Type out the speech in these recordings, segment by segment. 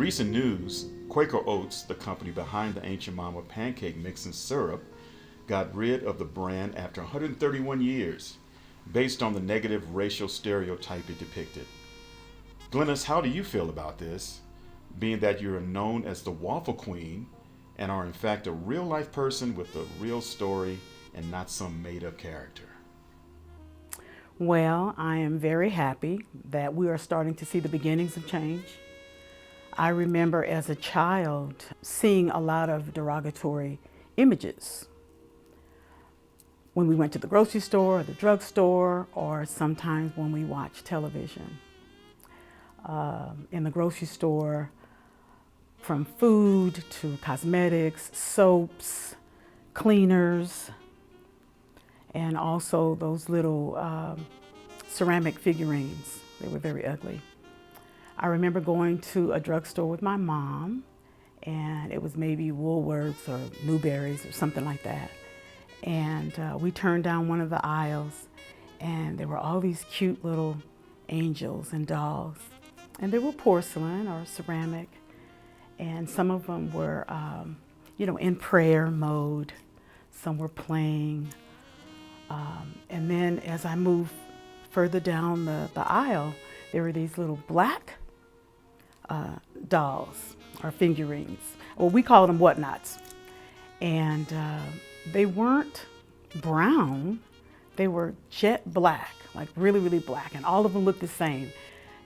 recent news, Quaker Oats, the company behind the Ancient Mama pancake mix and syrup, got rid of the brand after 131 years, based on the negative racial stereotype it depicted. Glynis, how do you feel about this, being that you're known as the Waffle Queen and are in fact a real life person with a real story and not some made up character? Well, I am very happy that we are starting to see the beginnings of change. I remember as a child seeing a lot of derogatory images when we went to the grocery store or the drugstore, or sometimes when we watched television. In the grocery store, from food to cosmetics, soaps, cleaners, and also those little ceramic figurines. They were very ugly. I remember going to a drugstore with my mom, and it was maybe Woolworths or Newberry's or something like that. And we turned down one of the aisles, and there were all these cute little angels and dolls. And they were porcelain or ceramic, and some of them were, in prayer mode. Some were playing. And then as I moved further down the aisle, there were these little black dolls or figurines. Well, we call them whatnots. And they weren't brown, they were jet black, like really, really black. And all of them looked the same.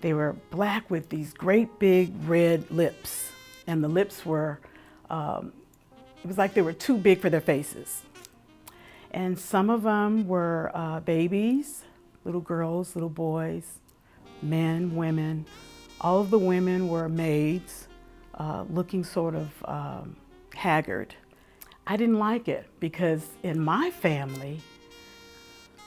They were black with these great big red lips. And the lips were, it was like they were too big for their faces. And some of them were babies, little girls, little boys, men, women. All of the women were maids, looking sort of haggard. I didn't like it because in my family,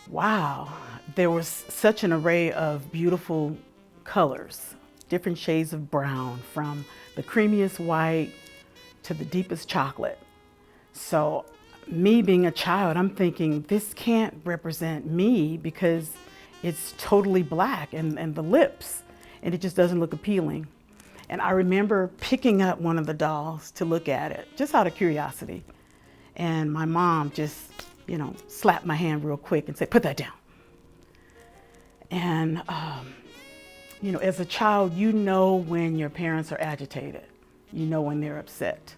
wow, there was such an array of beautiful colors, different shades of brown, from the creamiest white to the deepest chocolate. So me being a child, I'm thinking this can't represent me because it's totally black and the lips, and it just doesn't look appealing. And I remember picking up one of the dolls to look at it, just out of curiosity. And my mom just, slapped my hand real quick and said, "Put that down." And, as a child, you know when your parents are agitated, you know when they're upset.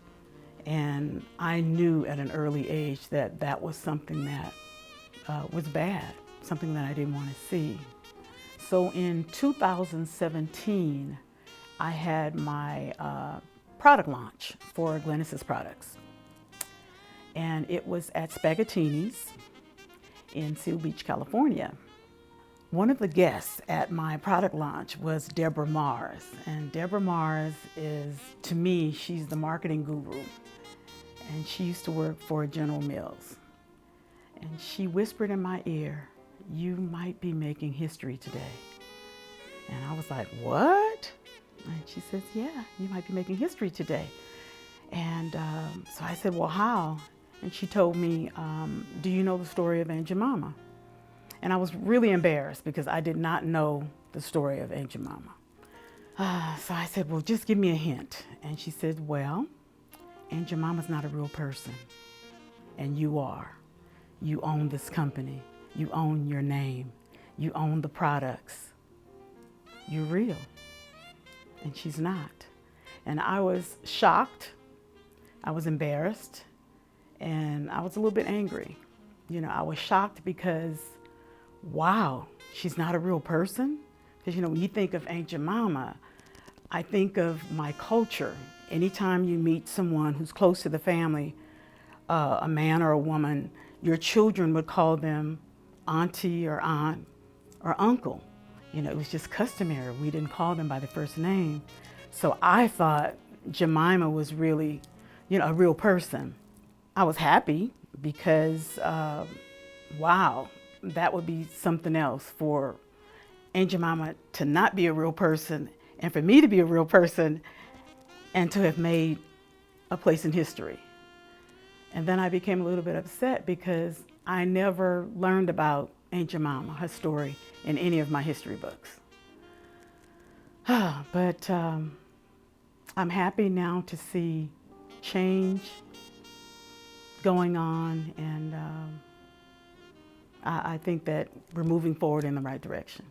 And I knew at an early age that that was something that was bad, something that I didn't want to see. So in 2017, I had my product launch for Glynis's products. And it was at Spaghettini's in Seal Beach, California. One of the guests at my product launch was Deborah Mars. And Deborah Mars is, to me, she's the marketing guru. And she used to work for General Mills. And she whispered in my ear, "You might be making history today." And I was like, "What?" And she says, "Yeah, you might be making history today." And so I said, "Well, how?" And she told me, "Do you know the story of Ancient Mama?" And I was really embarrassed because I did not know the story of Ancient Mama. So I said, "Well, just give me a hint." And she said, "Well, Ancient Mama's not a real person, and you are. You own this company. You own your name. You own the products. You're real." And she's not. And I was shocked. I was embarrassed. And I was a little bit angry. I was shocked because, wow, she's not a real person. Because, when you think of Ancient Mama, I think of my culture. Anytime you meet someone who's close to the family, a man or a woman, your children would call them auntie or aunt or uncle. It was just customary. We didn't call them by their first name. So I thought Jemima was really, a real person. I was happy because, wow, that would be something else for Ancient Mama to not be a real person and for me to be a real person and to have made a place in history. And then I became a little bit upset because I never learned about Ancient Mama, her story, in any of my history books. But I'm happy now to see change going on, and I think that we're moving forward in the right direction.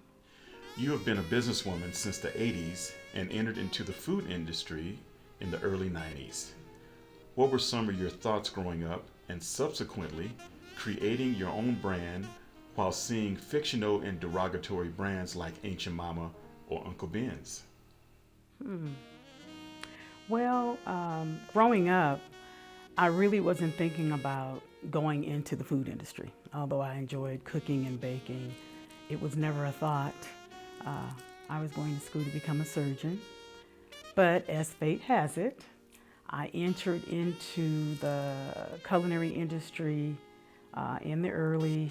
You have been a businesswoman since the 80s and entered into the food industry in the early 90s. What were some of your thoughts growing up and subsequently creating your own brand while seeing fictional and derogatory brands like Ancient Mama or Uncle Ben's? Well, growing up, I really wasn't thinking about going into the food industry. Although I enjoyed cooking and baking, it was never a thought. I was going to school to become a surgeon. But as fate has it, I entered into the culinary industry in the early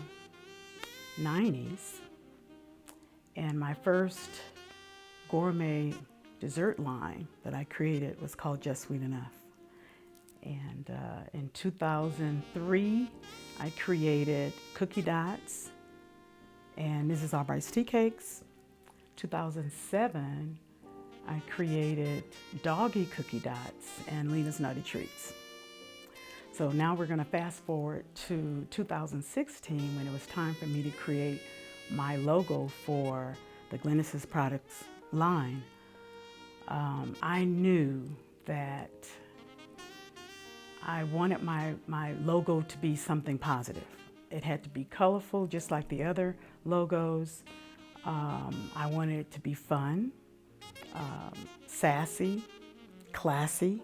90s. And my first gourmet dessert line that I created was called Just Sweet Enough. And in 2003, I created Cookie Dots and Mrs. Albright's Tea Cakes. 2007, I created Doggy Cookie Dots and Lena's Nutty Treats. So now we're going to fast forward to 2016 when it was time for me to create my logo for the Glynis products line. I knew that I wanted my logo to be something positive. It had to be colorful, just like the other logos. I wanted it to be fun, sassy, classy,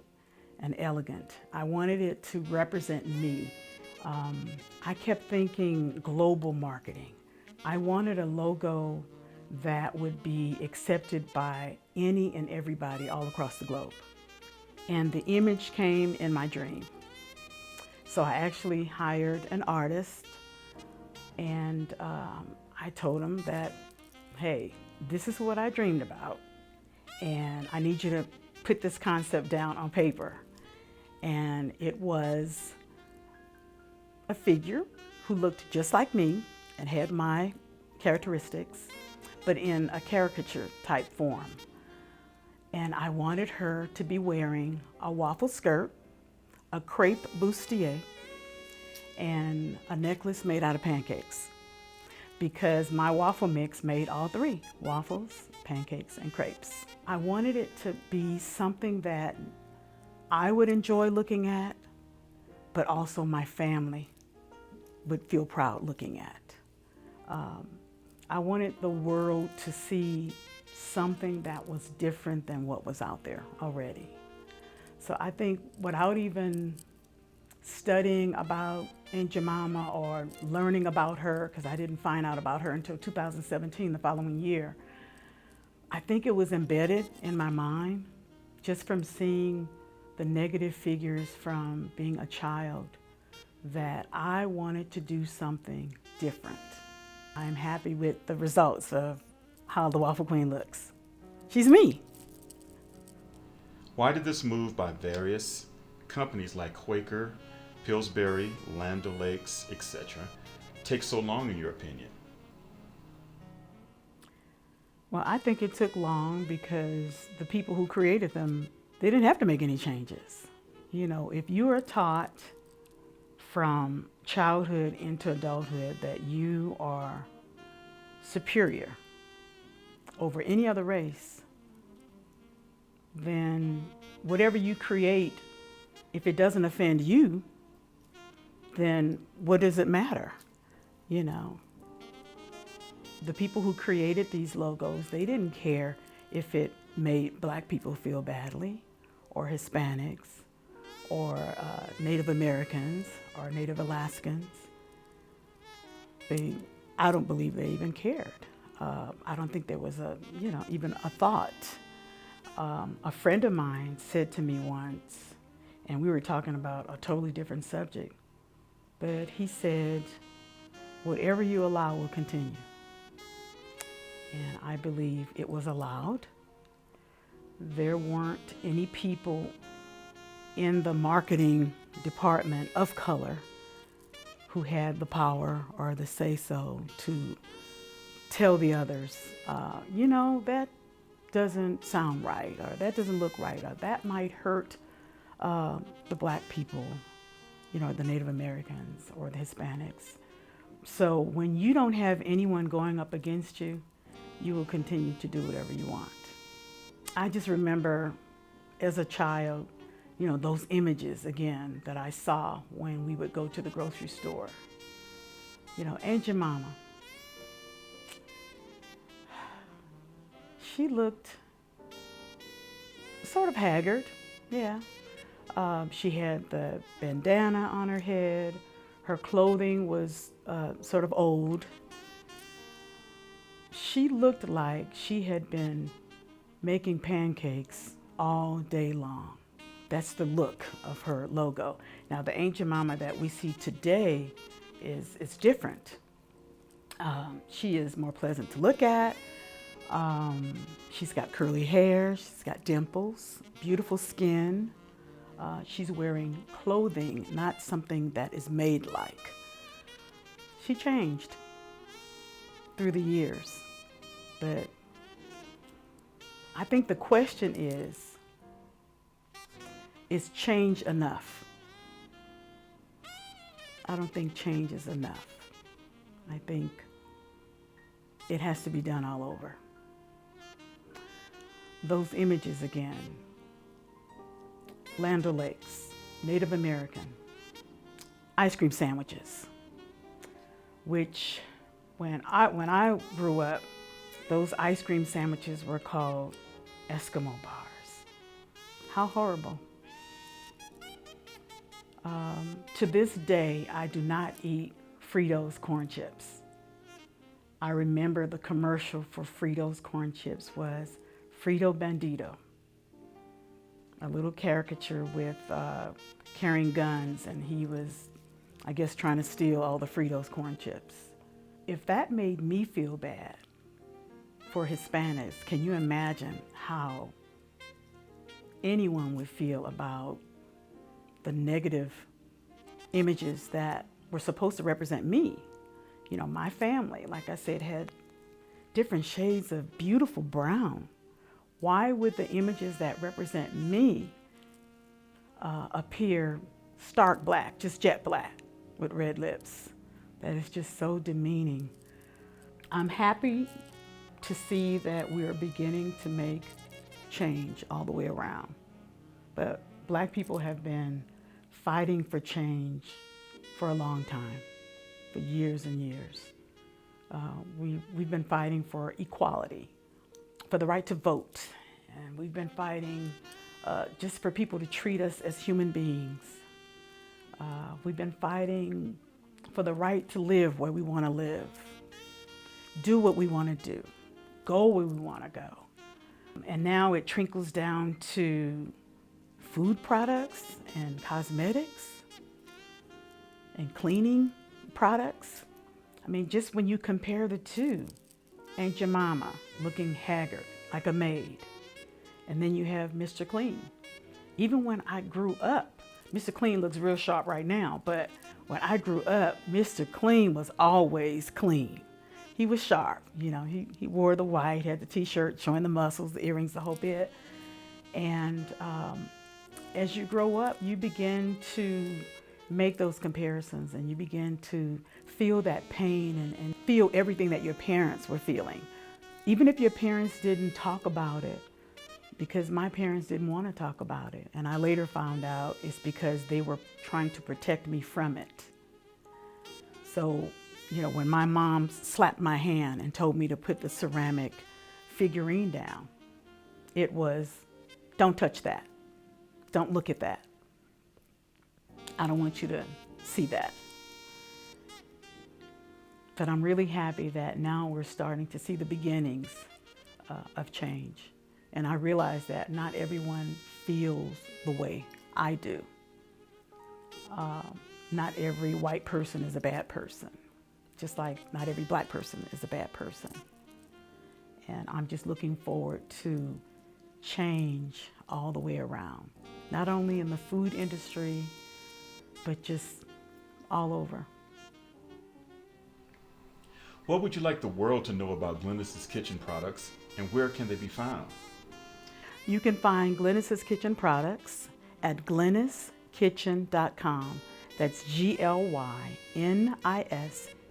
and elegant. I wanted it to represent me. I kept thinking global marketing. I wanted a logo that would be accepted by any and everybody all across the globe. And the image came in my dream. So I actually hired an artist, and I told him that, hey, this is what I dreamed about, and I need you to put this concept down on paper. And it was a figure who looked just like me and had my characteristics, but in a caricature type form. And I wanted her to be wearing a waffle skirt, a crepe bustier, and a necklace made out of pancakes, because my waffle mix made all three: waffles, pancakes, and crepes. I wanted it to be something that I would enjoy looking at, but also my family would feel proud looking at. I wanted the world to see something that was different than what was out there already. So I think without even studying about Aunt Jemima or learning about her, because I didn't find out about her until 2017, the following year, I think it was embedded in my mind just from seeing the negative figures from being a child, that I wanted to do something different. I'm happy with the results of how the Waffle Queen looks. She's me. Why did this move by various companies like Quaker, Pillsbury, Land O'Lakes, etc. take so long in your opinion? Well, I think it took long because the people who created them, they didn't have to make any changes. You know, if you are taught from childhood into adulthood that you are superior over any other race, then whatever you create, if it doesn't offend you, then what does it matter? You know, the people who created these logos, they didn't care if it made Black people feel badly, or Hispanics, or Native Americans, or Native Alaskans. I don't believe they even cared. I don't think there was even a thought. A friend of mine said to me once, and we were talking about a totally different subject, but he said, whatever you allow will continue. And I believe it was allowed. There weren't any people in the marketing department of color who had the power or the say-so to tell the others, that doesn't sound right, or that doesn't look right, or that might hurt the black people, the Native Americans or the Hispanics. So when you don't have anyone going up against you, you will continue to do whatever you want. I just remember as a child, those images again that I saw when we would go to the grocery store. Aunt Jemima, she looked sort of haggard, yeah. She had the bandana on her head. Her clothing was sort of old. She looked like she had been making pancakes all day long. That's the look of her logo. Now, the Aunt Jemima that we see today is different. She is more pleasant to look at. She's got curly hair. She's got dimples, beautiful skin. She's wearing clothing, not something that is made like. She changed through the years, but I think the question is change enough? I don't think change is enough. I think it has to be done all over. Those images again. Land O'Lakes, Native American, ice cream sandwiches, which when I grew up, those ice cream sandwiches were called Eskimo bars. How horrible. To this day, I do not eat Fritos corn chips. I remember the commercial for Fritos corn chips was Frito Bandito. A little caricature with carrying guns, and he was, I guess, trying to steal all the Fritos corn chips. If that made me feel bad for Hispanics, can you imagine how anyone would feel about the negative images that were supposed to represent me? My family, like I said, had different shades of beautiful brown. Why would the images that represent me appear stark black, just jet black with red lips? That is just so demeaning. I'm happy to see that we are beginning to make change all the way around. But black people have been fighting for change for a long time, for years and years. We've been fighting for equality, for the right to vote. And we've been fighting just for people to treat us as human beings. We've been fighting for the right to live where we want to live, do what we want to do, go where we want to go. And now it trickles down to food products and cosmetics and cleaning products. I mean, just when you compare the two, Aunt Jemima looking haggard, like a maid. And then you have Mr. Clean. Even when I grew up, Mr. Clean looks real sharp right now, but when I grew up, Mr. Clean was always clean. He was sharp, he wore the white, had the t-shirt showing the muscles, the earrings, the whole bit. And as you grow up, you begin to make those comparisons, and you begin to feel that pain and feel everything that your parents were feeling. Even if your parents didn't talk about it, because my parents didn't want to talk about it. And I later found out it's because they were trying to protect me from it. So, when my mom slapped my hand and told me to put the ceramic figurine down, it was, don't touch that. Don't look at that. I don't want you to see that. But I'm really happy that now we're starting to see the beginnings of change. And I realize that not everyone feels the way I do. Not every white person is a bad person, just like not every black person is a bad person. And I'm just looking forward to change all the way around, not only in the food industry, but just all over. What would you like the world to know about Glynis's kitchen products, and where can they be found? You can find Glynis's Kitchen products at glyniskitchen.com. That's GLYNIS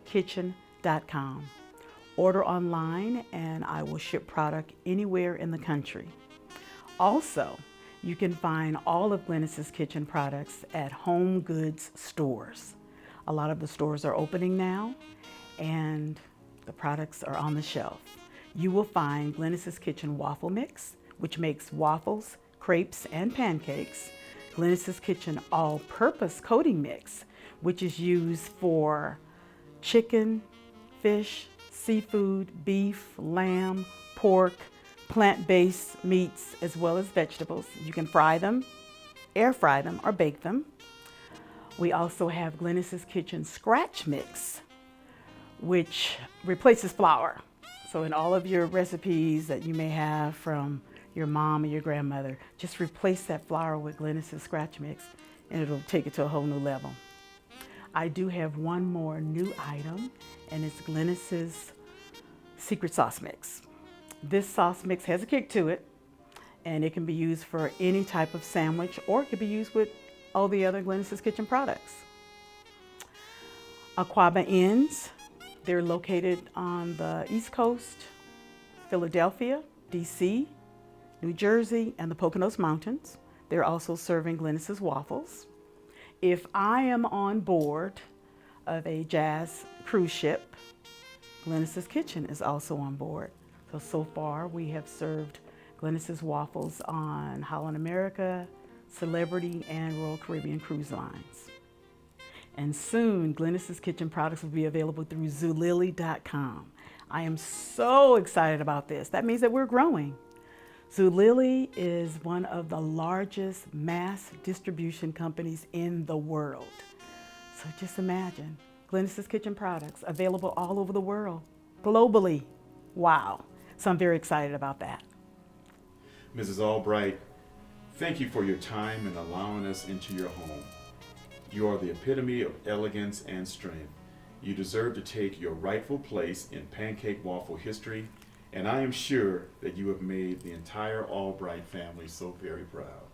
kitchen.com. Order online and I will ship product anywhere in the country. Also, you can find all of Glynis's Kitchen products at home goods stores. A lot of the stores are opening now and the products are on the shelf. You will find Glynis's Kitchen waffle mix, which makes waffles, crepes, and pancakes. Glynis's Kitchen all-purpose coating mix, which is used for chicken, fish, seafood, beef, lamb, pork, plant-based meats, as well as vegetables. You can fry them, air fry them, or bake them. We also have Glynis's Kitchen scratch mix, which replaces flour. So in all of your recipes that you may have from your mom or your grandmother, just replace that flour with Glynis's scratch mix and it'll take it to a whole new level. I do have one more new item, and it's Glynis's secret sauce mix. This sauce mix has a kick to it, and it can be used for any type of sandwich, or it can be used with all the other Glynis's Kitchen products. Aquaba Inns, they're located on the East Coast, Philadelphia, DC, New Jersey, and the Poconos Mountains. They're also serving Glynis's waffles. If I am on board of a jazz cruise ship, Glynis's Kitchen is also on board. So far we have served Glynis's waffles on Holland America, Celebrity, and Royal Caribbean cruise lines. And soon, Glynis's Kitchen products will be available through Zulily.com. I am so excited about this. That means that we're growing. Zulily is one of the largest mass distribution companies in the world. So just imagine, Glynis's Kitchen products available all over the world, globally. Wow. So I'm very excited about that. Mrs. Albright, thank you for your time and allowing us into your home. You are the epitome of elegance and strength. You deserve to take your rightful place in pancake waffle history, and I am sure that you have made the entire Albright family so very proud.